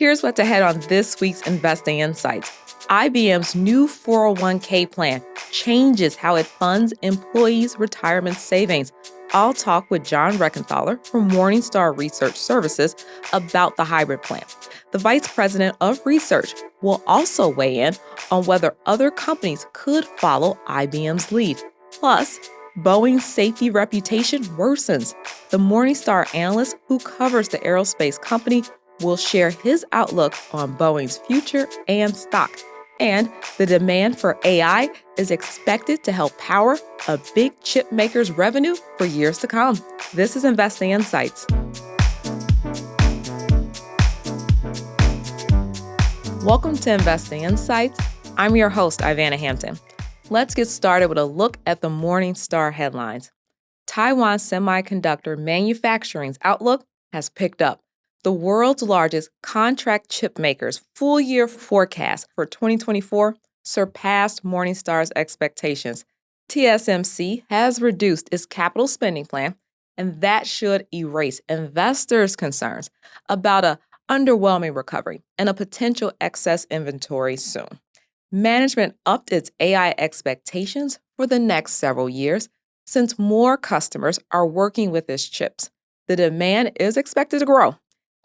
Here's what's ahead on this week's Investing Insights. IBM's new 401k plan changes how it funds employees' retirement savings. I'll talk with John Rekenthaler from Morningstar Research Services about the hybrid plan. The vice president of research will also weigh in on whether other companies could follow IBM's lead. Plus, Boeing's safety reputation worsens. The Morningstar analyst who covers the aerospace company will share his outlook on Boeing's future and stock. And the demand for AI is expected to help power a big chip maker's revenue for years to come. This is Investing Insights. Welcome to Investing Insights. I'm your host, Ivana Hampton. Let's get started with a look at the Morningstar headlines. Taiwan Semiconductor manufacturing's outlook has picked up. The world's largest contract chip maker's full-year forecast for 2024 surpassed Morningstar's expectations. TSMC has reduced its capital spending plan, and that should erase investors' concerns about an underwhelming recovery and a potential excess inventory soon. Management upped its AI expectations for the next several years since more customers are working with its chips. The demand is expected to grow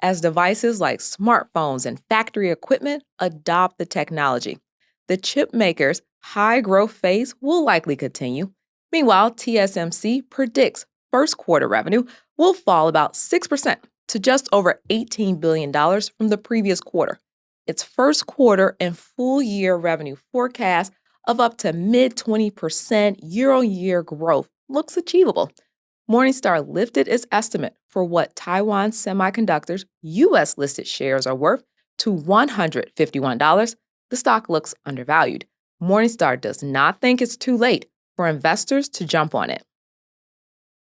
as devices like smartphones and factory equipment adopt the technology. The chip maker's high growth phase will likely continue. Meanwhile, TSMC predicts first quarter revenue will fall about 6% to just over $18 billion from the previous quarter. Its first quarter and full year revenue forecast of up to mid-20% year-on-year growth looks achievable. Morningstar lifted its estimate for what Taiwan Semiconductor's U.S.-listed shares are worth to $151. The stock looks undervalued. Morningstar does not think it's too late for investors to jump on it.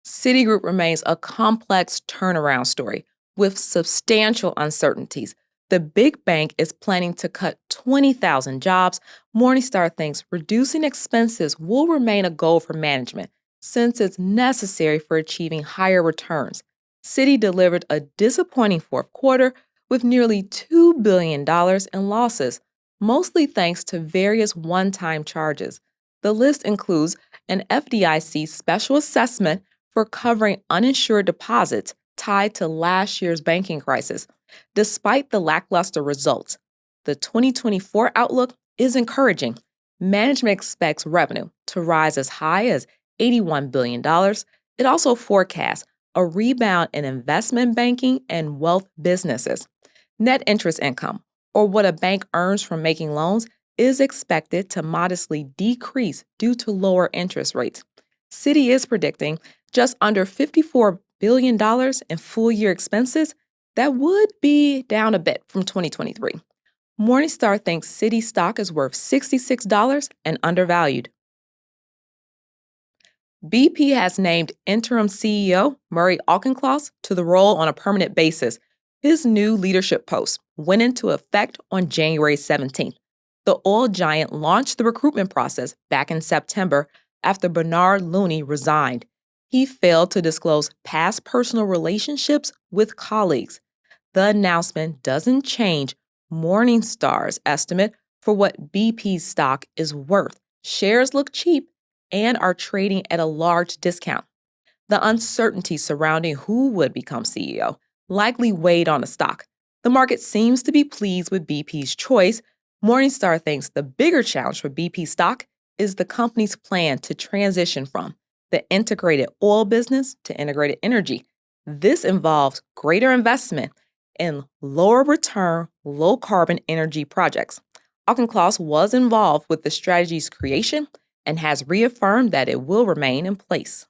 Citigroup remains a complex turnaround story with substantial uncertainties. The big bank is planning to cut 20,000 jobs. Morningstar thinks reducing expenses will remain a goal for management, since it's necessary for achieving higher returns. Citi delivered a disappointing fourth quarter with nearly $2 billion in losses, mostly thanks to various one-time charges. The list includes an FDIC special assessment for covering uninsured deposits tied to last year's banking crisis. Despite the lackluster results, the 2024 outlook is encouraging. Management expects revenue to rise as high as $81 billion. It also forecasts a rebound in investment banking and wealth businesses. Net interest income, or what a bank earns from making loans, is expected to modestly decrease due to lower interest rates. Citi is predicting just under $54 billion in full-year expenses. That would be down a bit from 2023. Morningstar thinks Citi stock is worth $66 and undervalued. BP has named interim CEO Murray Auchincloss to the role on a permanent basis. His new leadership post went into effect on January 17th. The oil giant launched the recruitment process back in September after Bernard Looney resigned. He failed to disclose past personal relationships with colleagues. The announcement doesn't change Morningstar's estimate for what BP's stock is worth. Shares look cheap and are trading at a large discount. The uncertainty surrounding who would become CEO likely weighed on the stock. The market seems to be pleased with BP's choice. Morningstar thinks the bigger challenge for BP stock is the company's plan to transition from the integrated oil business to integrated energy. This involves greater investment in lower return, low carbon energy projects. Auchincloss was involved with the strategy's creation and has reaffirmed that it will remain in place.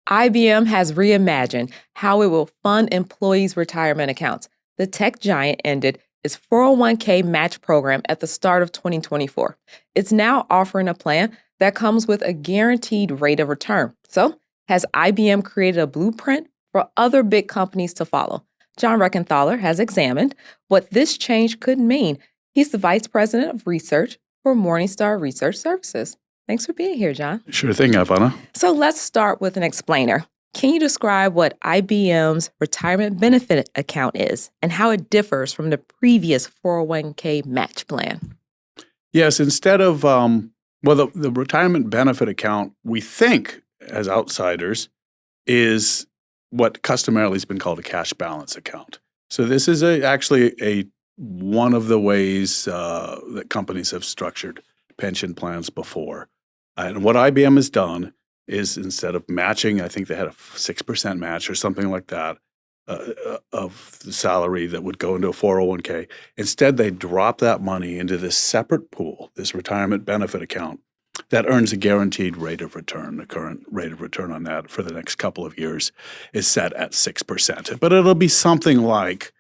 IBM has reimagined how it will fund employees' retirement accounts. The tech giant ended its 401k match program at the start of 2024. It's now offering a plan that comes with a guaranteed rate of return. So, has IBM created a blueprint for other big companies to follow? John Rekenthaler has examined what this change could mean. He's the Vice President of Research for Morningstar Research Services. Thanks for being here, John. Sure thing, Ivana. So let's start with an explainer. Can you describe what IBM's retirement benefit account is and how it differs from the previous 401k match plan? Yes, instead of, the retirement benefit account, we think as outsiders, is what customarily has been called a cash balance account. So this is actually one of the ways that companies have structured pension plans before. And what IBM has done is instead of matching, I think they had a 6% match or something like that of the salary that would go into a 401k. Instead, they drop that money into this separate pool, this retirement benefit account that earns a guaranteed rate of return. The current rate of return on that for the next couple of years is set at 6%. But it'll be something like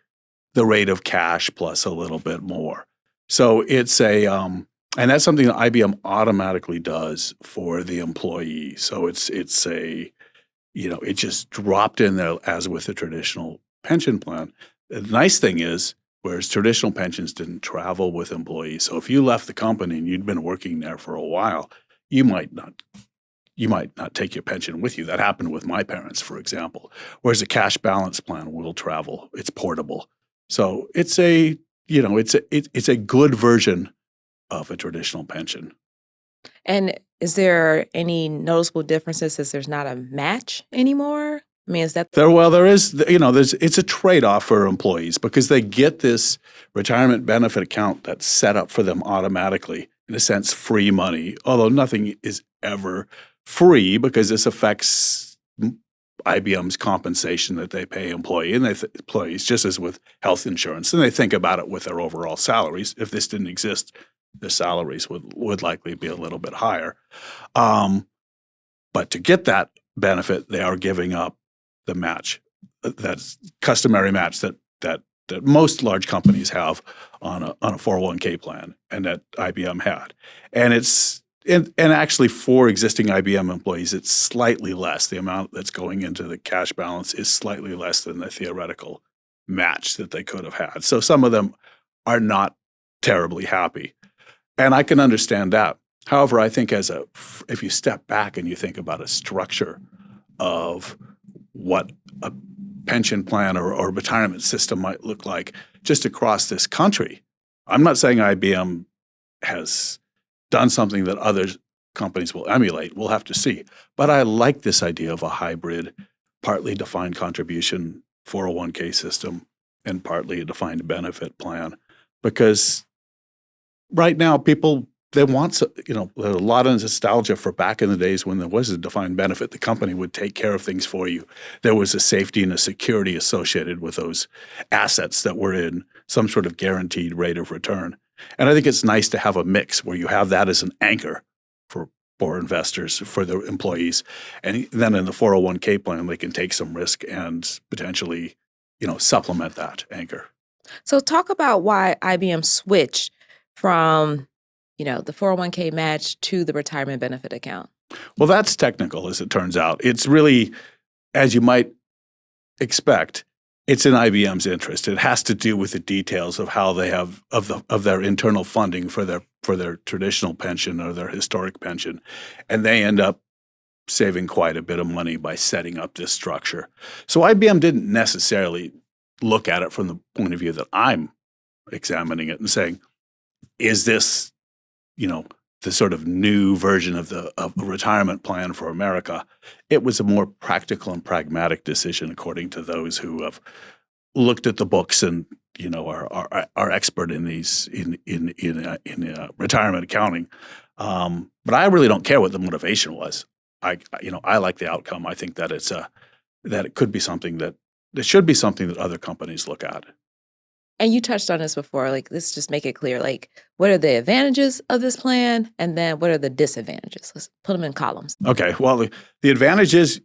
the rate of cash plus a little bit more. So it's and that's something that IBM automatically does for the employee. So it just dropped in there as with a traditional pension plan. The nice thing is, whereas traditional pensions didn't travel with employees. So if you left the company and you'd been working there for a while, you might not take your pension with you. That happened with my parents, for example. Whereas a cash balance plan will travel. It's portable. So it's a good version of a traditional pension. And is there any noticeable differences since there's not a match anymore? I mean, is that There is, it's a trade-off for employees because they get this retirement benefit account that's set up for them automatically, in a sense, free money, although nothing is ever free because this affects IBM's compensation that they pay employees, just as with health insurance. And they think about it with their overall salaries. If this didn't exist, their salaries would likely be a little bit higher. But to get that benefit, they are giving up the match, that's customary match that most large companies have on a 401k plan, and that IBM had. And and actually for existing IBM employees, it's slightly less. The amount that's going into the cash balance is slightly less than the theoretical match that they could have had. So some of them are not terribly happy. And I can understand that. However, I think if you step back and you think about a structure of what a pension plan or retirement system might look like just across this country, I'm not saying IBM has done something that other companies will emulate. We'll have to see. But I like this idea of a hybrid, partly defined contribution 401k system and partly a defined benefit plan, because right now people, they want, there's a lot of nostalgia for back in the days when there was a defined benefit. The company would take care of things for you. There was a safety and a security associated with those assets that were in some sort of guaranteed rate of return. And I think it's nice to have a mix where you have that as an anchor for investors, for their employees. And then in the 401k plan, they can take some risk and potentially, supplement that anchor. So talk about why IBM switched from, the 401k match to the retirement benefit account. Well, that's technical, as it turns out. It's really, as you might expect, it's in IBM's interest. It has to do with the details of how they have of their internal funding for their traditional pension or their historic pension, and they end up saving quite a bit of money by setting up this structure. So IBM didn't necessarily look at it from the point of view that I'm examining it and saying, is this, the sort of new version of a retirement plan for America? It was a more practical and pragmatic decision, according to those who have looked at the books and are expert in these in retirement accounting. But I really don't care what the motivation was. I like the outcome. I think that it could be something that it should be something that other companies look at. And you touched on this before, let's just make it clear, what are the advantages of this plan? And then what are the disadvantages? Let's put them in columns. Okay. Well, the advantage is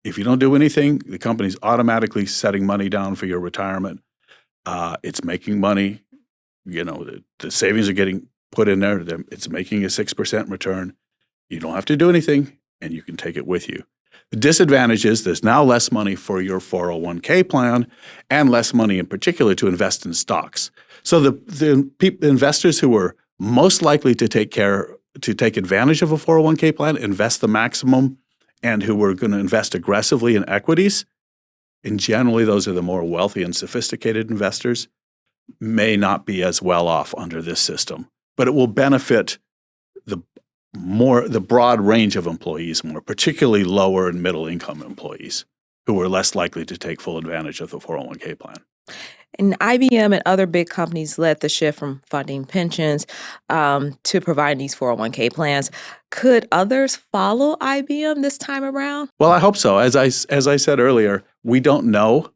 if you don't do anything, the company's automatically setting money down for your retirement. It's making money. The savings are getting put in there. It's making a 6% return. You don't have to do anything, and you can take it with you. The disadvantage is there's now less money for your 401k plan and less money in particular to invest in stocks. So the investors who are most likely to take advantage of a 401k plan invest the maximum and who were going to invest aggressively in equities, and generally those are the more wealthy and sophisticated investors, may not be as well off under this system. But it will benefit the broad range of employees more, particularly lower and middle income employees who are less likely to take full advantage of the 401k plan. And IBM and other big companies led the shift from funding pensions to providing these 401k plans. Could others follow IBM this time around? Well, I hope so. As I said earlier, we don't know.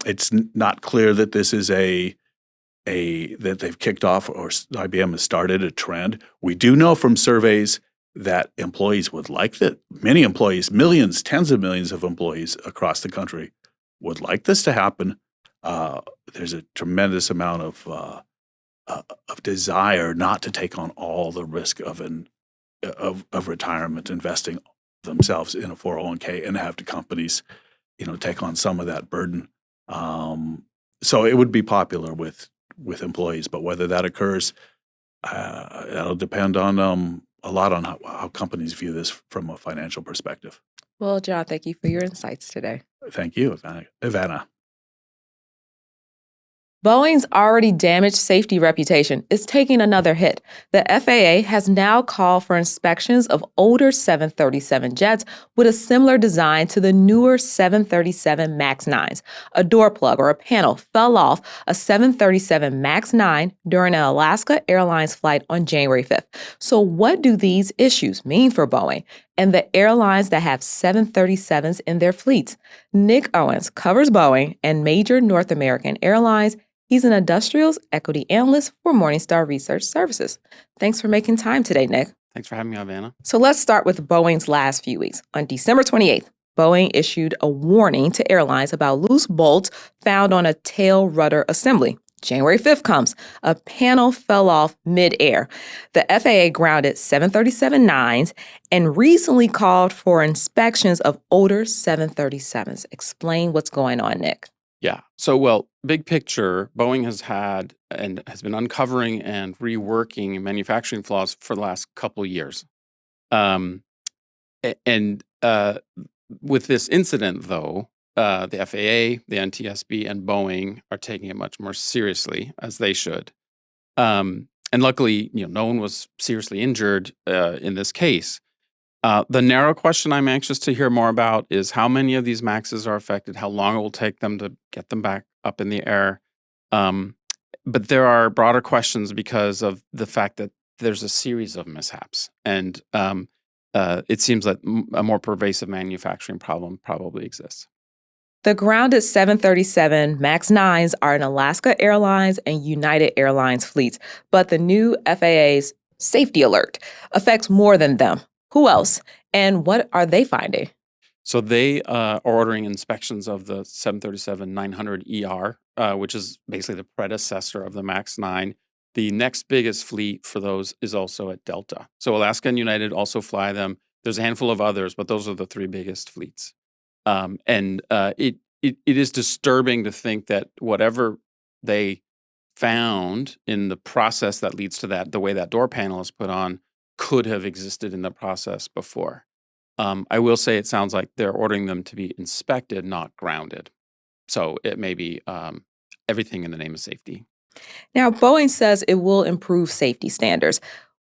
It's not clear that this is that they've kicked off or IBM has started a trend. We do know from surveys that employees would like that. Many employees, millions, tens of millions of employees across the country would like this to happen. There's a tremendous amount of desire not to take on all the risk of retirement investing themselves in a 401k and have the companies, take on some of that burden. So it would be popular with employees, but whether that occurs, it'll depend on a lot on how companies view this from a financial perspective. Well, John, thank you for your insights today. Thank you, Ivana. Boeing's already damaged safety reputation is taking another hit. The FAA has now called for inspections of older 737 jets with a similar design to the newer 737 MAX 9s. A door plug or a panel fell off a 737 MAX 9 during an Alaska Airlines flight on January 5th. So what do these issues mean for Boeing and the airlines that have 737s in their fleets? Nic Owens covers Boeing and major North American airlines. He's an industrials equity analyst for Morningstar Research Services. Thanks for making time today, Nic. Thanks for having me, Ivana. So let's start with Boeing's last few weeks. On December 28th, Boeing issued a warning to airlines about loose bolts found on a tail rudder assembly. January 5th comes. A panel fell off mid-air. The FAA grounded 737-9s and recently called for inspections of older 737s. Explain what's going on, Nic. Yeah. So, big picture, Boeing has had and has been uncovering and reworking manufacturing flaws for the last couple of years. And with this incident, though, the FAA, the NTSB, and Boeing are taking it much more seriously, as they should. And luckily, no one was seriously injured in this case. The narrow question I'm anxious to hear more about is how many of these MAXs are affected, how long it will take them to get them back up in the air. But there are broader questions because of the fact that there's a series of mishaps. And it seems that a more pervasive manufacturing problem probably exists. The grounded 737 MAX 9s are in Alaska Airlines and United Airlines fleets, but the new FAA's safety alert affects more than them. Who else? And what are they finding? So they are ordering inspections of the 737-900ER, which is basically the predecessor of the MAX 9. The next biggest fleet for those is also at Delta. So Alaska and United also fly them. There's a handful of others, but those are the three biggest fleets. It is disturbing to think that whatever they found in the process that leads to that, the way that door panel is put on, could have existed in the process before. I will say it sounds like they're ordering them to be inspected, not grounded. So it may be everything in the name of safety. Now, Boeing says it will improve safety standards.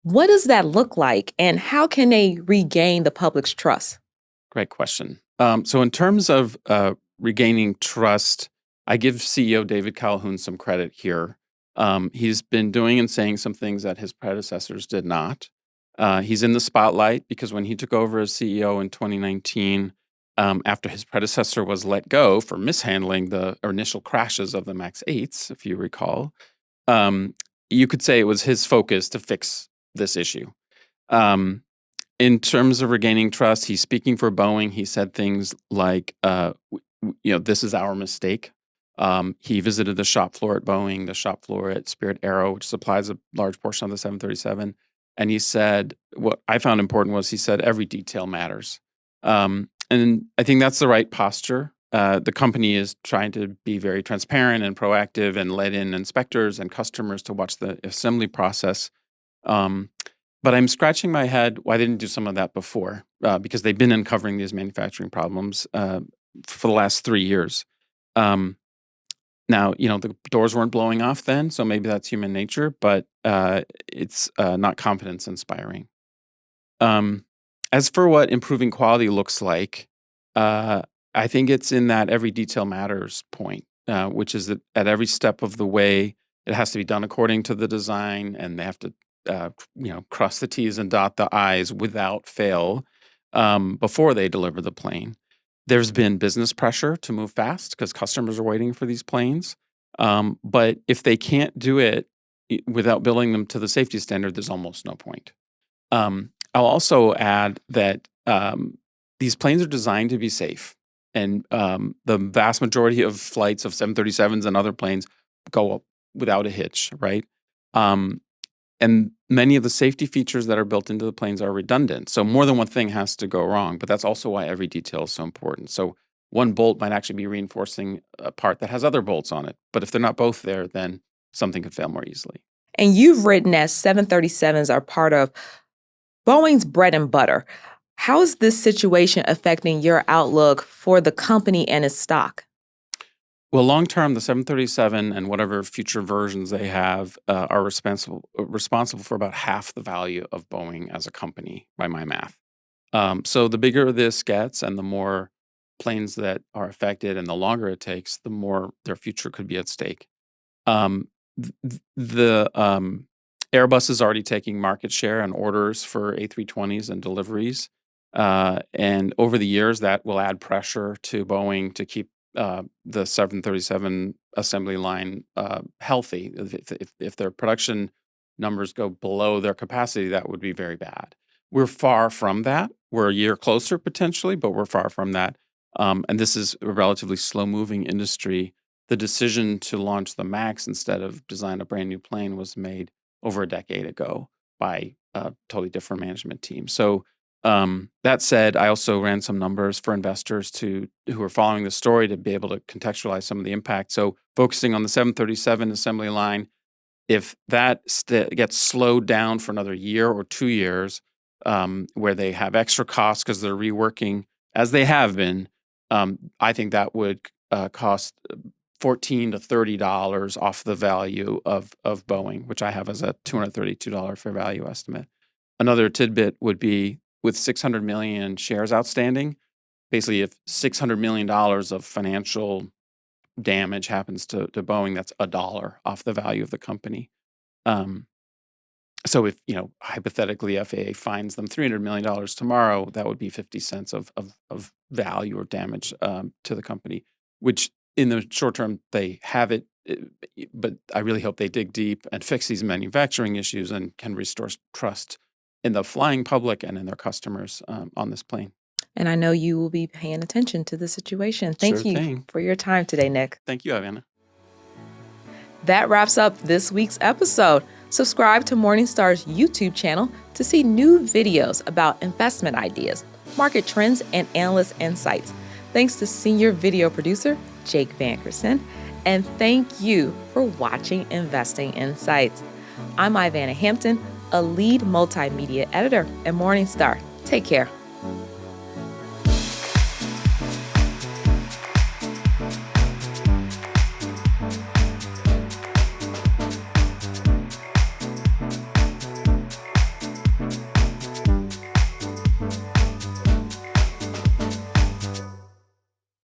What does that look like, and how can they regain the public's trust? Great question. So in terms of regaining trust, I give CEO David Calhoun some credit here. He's been doing and saying some things that his predecessors did not. He's in the spotlight because when he took over as CEO in 2019, after his predecessor was let go for mishandling the initial crashes of the MAX 8s, if you recall, you could say it was his focus to fix this issue. In terms of regaining trust, he's speaking for Boeing. He said things like, this is our mistake. He visited the shop floor at Boeing, the shop floor at Spirit Aero, which supplies a large portion of the 737. And he said, what I found important was he said, every detail matters. And I think that's the right posture. The company is trying to be very transparent and proactive and let in inspectors and customers to watch the assembly process. But I'm scratching my head, why didn't do some of that before? because they've been uncovering these manufacturing problems for the last 3 years. Now, the doors weren't blowing off then, so maybe that's human nature, but it's not confidence inspiring. As for what improving quality looks like, I think it's in that every detail matters point, which is that at every step of the way, it has to be done according to the design, and they have to, cross the T's and dot the I's without fail before they deliver the plane. There's been business pressure to move fast because customers are waiting for these planes. But if they can't do it without building them to the safety standard, there's almost no point. I'll also add that these planes are designed to be safe. And the vast majority of flights of 737s and other planes go up without a hitch, right? And many of the safety features that are built into the planes are redundant. So more than one thing has to go wrong, but that's also why every detail is so important. So one bolt might actually be reinforcing a part that has other bolts on it. But if they're not both there, then something could fail more easily. And you've written that 737s are part of Boeing's bread and butter. How is this situation affecting your outlook for the company and its stock? Well, long term, the 737 and whatever future versions they have are responsible for about half the value of Boeing as a company, by my math. So the bigger this gets, and the more planes that are affected, and the longer it takes, the more their future could be at stake. The Airbus is already taking market share and orders for A320s and deliveries, and over the years, that will add pressure to Boeing to keep the 737 assembly line healthy. If their production numbers go below their capacity, that would be very bad. We're far from that. We're a year closer potentially, but we're far from that. And this is a relatively slow-moving industry. The decision to launch the MAX instead of design a brand new plane was made over a decade ago by a totally different management team. So that said, I also ran some numbers for investors who are following the story to be able to contextualize some of the impact. So focusing on the 737 assembly line, if that gets slowed down for another year or 2 years, where they have extra costs because they're reworking, as they have been, I think that would cost $14 to $30 off the value of Boeing, which I have as a $232 fair value estimate. Another tidbit would be, with 600 million shares outstanding, basically if $600 million of financial damage happens to Boeing, that's $1 off the value of the company. So if, hypothetically FAA fines them $300 million tomorrow, that would be 50 cents of value or damage to the company, which in the short term, they have it. But I really hope they dig deep and fix these manufacturing issues and can restore trust in the flying public and in their customers on this plane. And I know you will be paying attention to the situation. Thank you for your time today, Nic. Thank you, Ivana. That wraps up this week's episode. Subscribe to Morningstar's YouTube channel to see new videos about investment ideas, market trends, and analyst insights. Thanks to senior video producer Jake Vankerson. And thank you for watching Investing Insights. I'm Ivana Hampton, a lead multimedia editor at Morningstar. Take care.